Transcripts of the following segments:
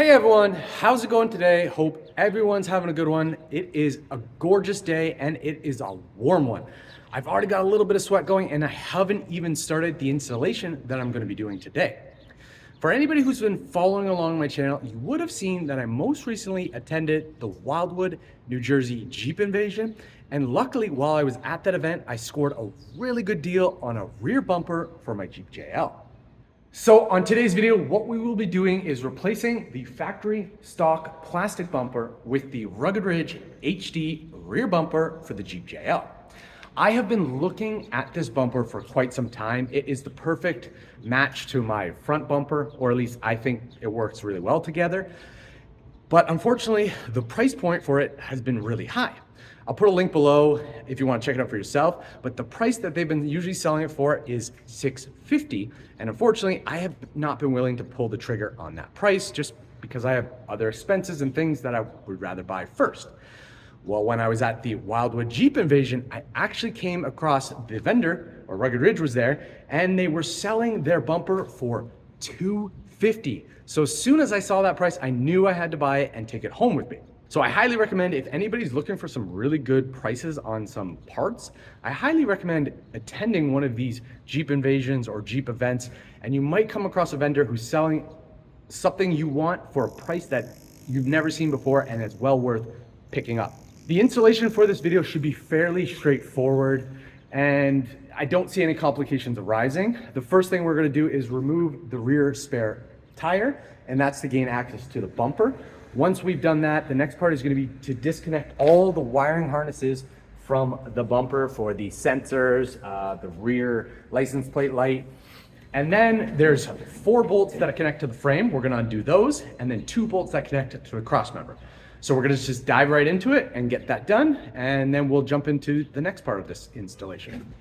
Hey everyone, how's it going today? Hope everyone's having a good one. It is a gorgeous day and it is a warm one. I've already got a little bit of sweat going and I haven't even started the installation that I'm going to be doing today. For anybody who's been following along my channel, you would have seen that I most recently attended the Wildwood NJ Jeep Invasion. And luckily, while I was at that event, I scored a really good deal on a rear bumper for my Jeep JL. So on today's video, what we will be doing is replacing the factory stock plastic bumper with the Rugged Ridge HD rear bumper for the Jeep JL. I have been looking at this bumper for quite some time. It is the perfect match to my front bumper, or at least I think it works really well together. But unfortunately, the price point for it has been really high. I'll put a link below if you want to check it out for yourself, but the price that they've been usually selling it for is $650. And unfortunately, I have not been willing to pull the trigger on that price just because I have other expenses and things that I would rather buy first. Well, when I was at the Wildwood Jeep Invasion, I actually came across the vendor, or Rugged Ridge was there, and they were selling their bumper for $250. So as soon as I saw that price, I knew I had to buy it and take it home with me. So I highly recommend, if anybody's looking for some really good prices on some parts, I highly recommend attending one of these Jeep Invasions or Jeep events, and you might come across a vendor who's selling something you want for a price that you've never seen before and it's well worth picking up. The installation for this video should be fairly straightforward, and I don't see any complications arising. The first thing we're going to do is remove the rear spare tire, and that's to gain access to the bumper. Once we've done that, the next part is going to be to disconnect all the wiring harnesses from the bumper for the sensors, the rear license plate light. And then there's 4 bolts that connect to the frame. We're going to undo those, and then 2 bolts that connect to the cross member. So we're going to just dive right into it and get that done, and then we'll jump into the next part of this installation.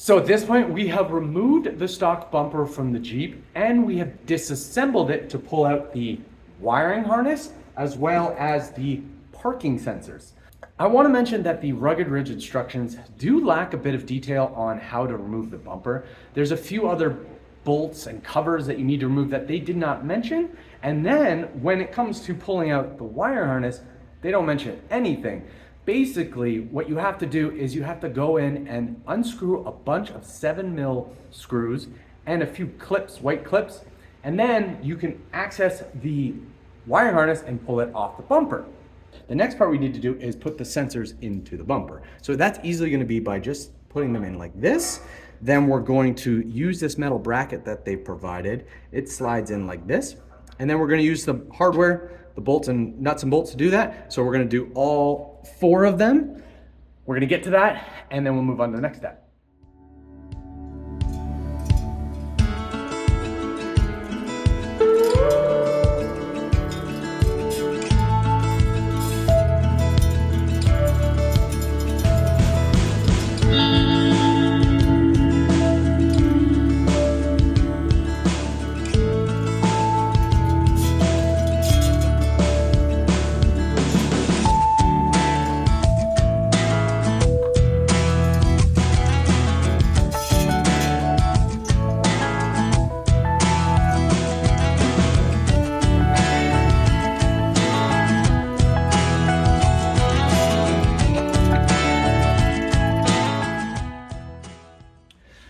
So at this point, we have removed the stock bumper from the Jeep and we have disassembled it to pull out the wiring harness as well as the parking sensors. I want to mention that the Rugged Ridge instructions do lack a bit of detail on how to remove the bumper. There's a few other bolts and covers that you need to remove that they did not mention. And then when it comes to pulling out the wire harness, they don't mention anything. Basically, what you have to do is you have to go in and unscrew a bunch of 7mm screws and a few clips, white clips, and then you can access the wire harness and pull it off the bumper. The next part we need to do is put the sensors into the bumper. So that's easily going to be by just putting them in like this. Then we're going to use this metal bracket that they provided. It slides in like this. And then we're going to use the hardware, the bolts and nuts and bolts to do that. So we're going to do all 4 of them. We're going to get to that and then we'll move on to the next step.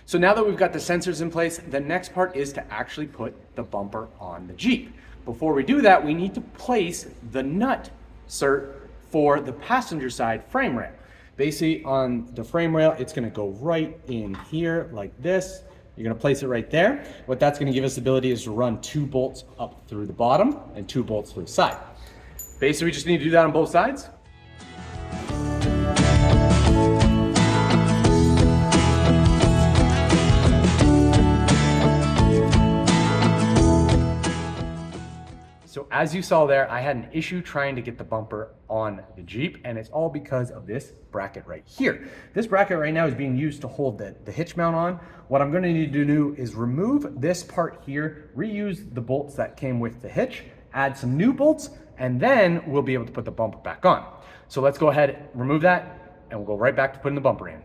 So now that we've got the sensors in place, the next part is to actually put the bumper on the Jeep. Before we do that, we need to place the nut cert for the passenger side frame rail. Basically on the frame rail, it's gonna go right in here like this. You're gonna place it right there. What that's gonna give us the ability is to run 2 bolts up through the bottom and 2 bolts through the side. Basically, we just need to do that on both sides. So as you saw there, I had an issue trying to get the bumper on the Jeep, and it's all because of this bracket right here. This bracket right now is being used to hold the hitch mount on. What I'm gonna need to do is remove this part here, reuse the bolts that came with the hitch, add some new bolts, and then we'll be able to put the bumper back on. So let's go ahead, remove that, and we'll go right back to putting the bumper in.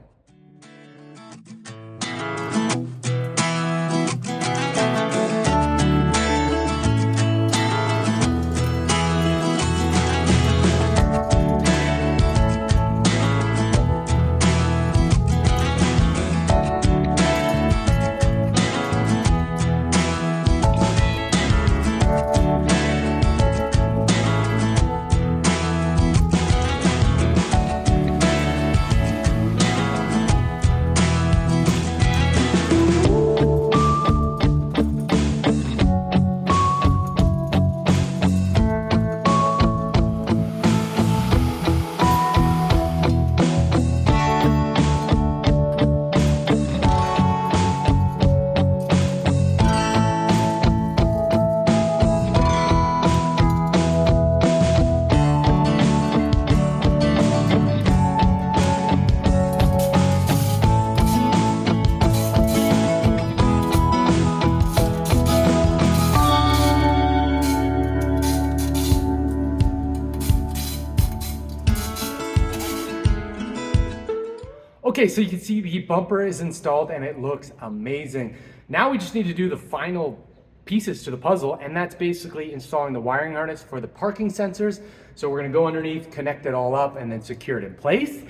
Okay, so you can see the bumper is installed and it looks amazing. Now we just need to do the final pieces to the puzzle, and that's basically installing the wiring harness for the parking sensors. So we're gonna go underneath, connect it all up, and then secure it in place.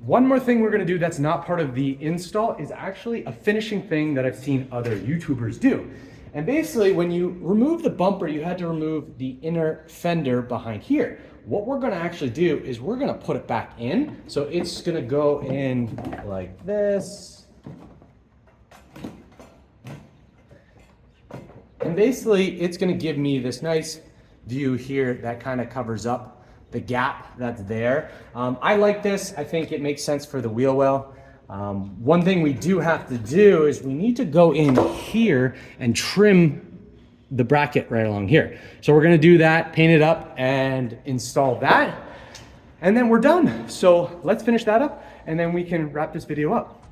One more thing we're gonna do that's not part of the install is actually a finishing thing that I've seen other YouTubers do. And basically, when you remove the bumper, you had to remove the inner fender behind here. What we're gonna actually do is we're gonna put it back in. So it's gonna go in like this. And basically, it's gonna give me this nice view here that kind of covers up the gap that's there. I like this. I think it makes sense for the wheel well. One thing we do have to do is we need to go in here and trim the bracket right along here. So we're gonna do that, paint it up and install that. And then we're done. So let's finish that up and then we can wrap this video up.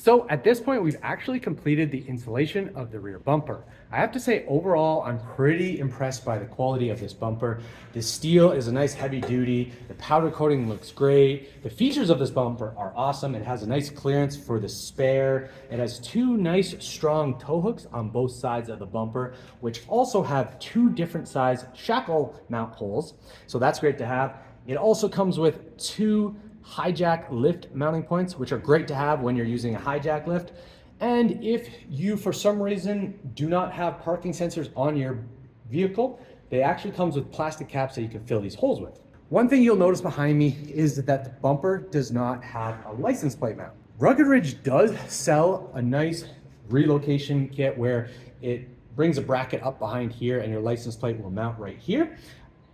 So at this point, we've actually completed the installation of the rear bumper. I have to say, overall, I'm pretty impressed by the quality of this bumper. The steel is a nice heavy duty. The powder coating looks great. The features of this bumper are awesome. It has a nice clearance for the spare. It has two nice strong tow hooks on both sides of the bumper, which also have two different size shackle mount holes. So that's great to have. It also comes with two hijack lift mounting points, which are great to have when you're using a hijack lift. And if you, for some reason, do not have parking sensors on your vehicle, they actually comes with plastic caps that you can fill these holes with. One thing you'll notice behind me is that the bumper does not have a license plate mount. Rugged Ridge does sell a nice relocation kit where it brings a bracket up behind here and your license plate will mount right here.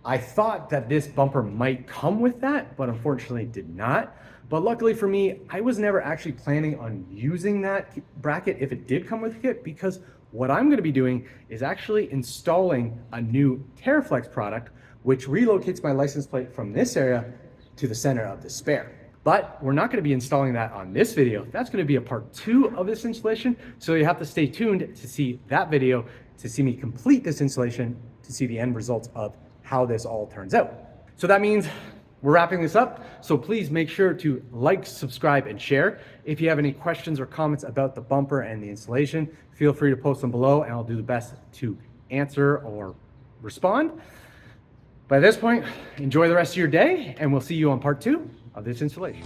I thought that this bumper might come with that, but unfortunately it did not. But luckily for me, I was never actually planning on using that bracket if it did come with the kit, because what I'm going to be doing is actually installing a new TerraFlex product, which relocates my license plate from this area to the center of the spare. But we're not going to be installing that on this video. That's going to be a part 2 of this installation. So you have to stay tuned to see that video, to see me complete this installation, to see the end results of how this all turns out. So that means we're wrapping this up. So please make sure to like, subscribe, and share. If you have any questions or comments about the bumper and the installation, feel free to post them below and I'll do the best to answer or respond. By this point, enjoy the rest of your day and we'll see you on part 2 of this installation.